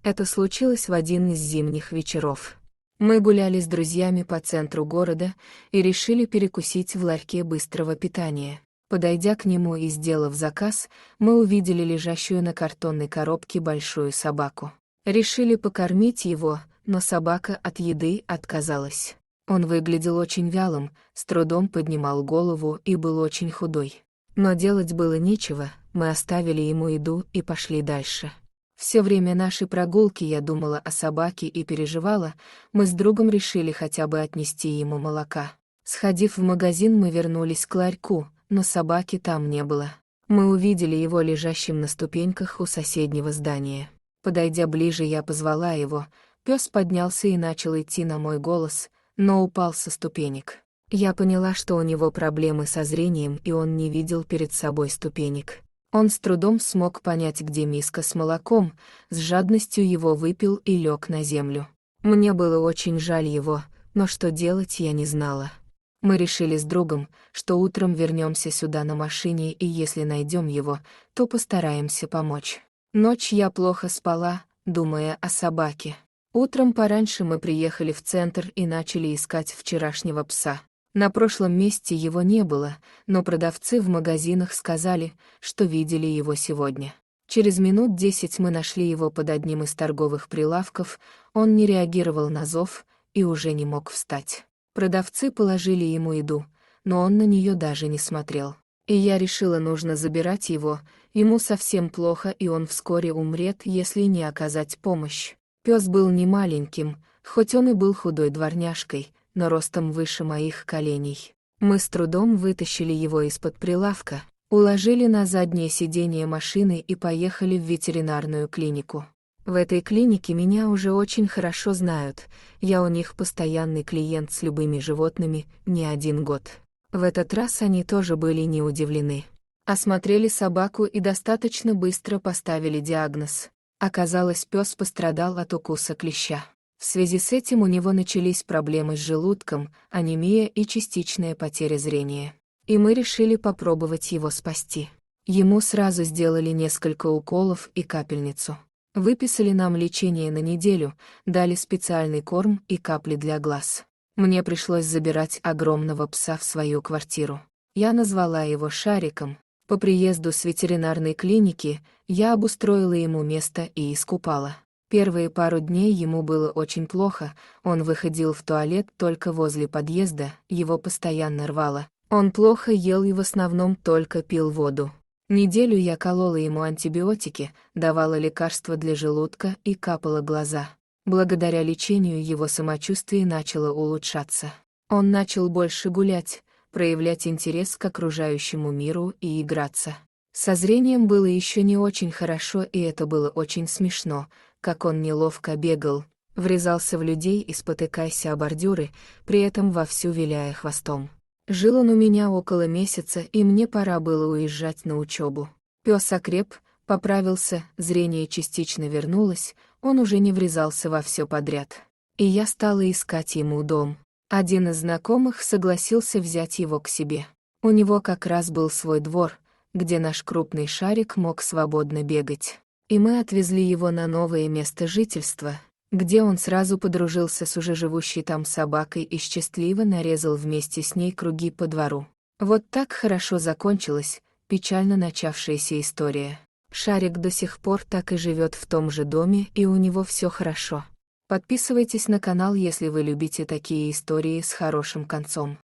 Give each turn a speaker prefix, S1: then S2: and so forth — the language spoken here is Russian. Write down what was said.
S1: Это случилось в один из зимних вечеров. Мы гуляли с друзьями по центру города и решили перекусить в ларьке быстрого питания. Подойдя к нему и сделав заказ, мы увидели лежащую на картонной коробке большую собаку. Решили покормить его, но собака от еды отказалась. Он выглядел очень вялым, с трудом поднимал голову и был очень худой. Но делать было нечего, мы оставили ему еду и пошли дальше. Все время нашей прогулки я думала о собаке и переживала, мы с другом решили хотя бы отнести ему молока. Сходив в магазин, мы вернулись к ларьку, но собаки там не было. Мы увидели его лежащим на ступеньках у соседнего здания. Подойдя ближе, я позвала его, пес поднялся и начал идти на мой голос, но упал со ступенек. Я поняла, что у него проблемы со зрением, и он не видел перед собой ступенек. Он с трудом смог понять, где миска с молоком, с жадностью его выпил и лег на землю. Мне было очень жаль его, но что делать я не знала. Мы решили с другом, что утром вернемся сюда на машине, и если найдем его, то постараемся помочь. Ночь я плохо спала, думая о собаке. Утром пораньше мы приехали в центр и начали искать вчерашнего пса. На прошлом месте его не было, но продавцы в магазинах сказали, что видели его сегодня. Через минут 10 мы нашли его под одним из торговых прилавков, он не реагировал на зов и уже не мог встать. Продавцы положили ему еду, но он на нее даже не смотрел. И я решила, нужно забирать его, ему совсем плохо, и он вскоре умрет, если не оказать помощь. Пес был не маленьким, хоть он и был худой дворняжкой, но ростом выше моих коленей. Мы с трудом вытащили его из-под прилавка, уложили на заднее сиденье машины и поехали в ветеринарную клинику. В этой клинике меня уже очень хорошо знают, я у них постоянный клиент с любыми животными не один год. В этот раз они тоже были не удивлены. Осмотрели собаку и достаточно быстро поставили диагноз. Оказалось, пес пострадал от укуса клеща. В связи с этим у него начались проблемы с желудком, анемия и частичная потеря зрения. И мы решили попробовать его спасти. Ему сразу сделали несколько уколов и капельницу. Выписали нам лечение на неделю, дали специальный корм и капли для глаз. Мне пришлось забирать огромного пса в свою квартиру. Я назвала его Шариком. По приезду с ветеринарной клиники я обустроила ему место и искупала. Первые пару дней ему было очень плохо, он выходил в туалет только возле подъезда, его постоянно рвало. Он плохо ел и в основном только пил воду. Неделю я колола ему антибиотики, давала лекарства для желудка и капала глаза. Благодаря лечению его самочувствие начало улучшаться. Он начал больше гулять, проявлять интерес к окружающему миру и играться. Со зрением было еще не очень хорошо, и это было очень смешно, как он неловко бегал, врезался в людей и спотыкаясь о бордюры, при этом вовсю виляя хвостом. Жил он у меня около месяца, и мне пора было уезжать на учебу. Пес окреп, поправился, зрение частично вернулось, он уже не врезался во все подряд. И я стала искать ему дом. Один из знакомых согласился взять его к себе. У него как раз был свой двор, где наш крупный Шарик мог свободно бегать. И мы отвезли его на новое место жительства, где он сразу подружился с уже живущей там собакой и счастливо нарезал вместе с ней круги по двору. Вот так хорошо закончилась печально начавшаяся история. Шарик до сих пор так и живет в том же доме, и у него все хорошо. Подписывайтесь на канал, если вы любите такие истории с хорошим концом.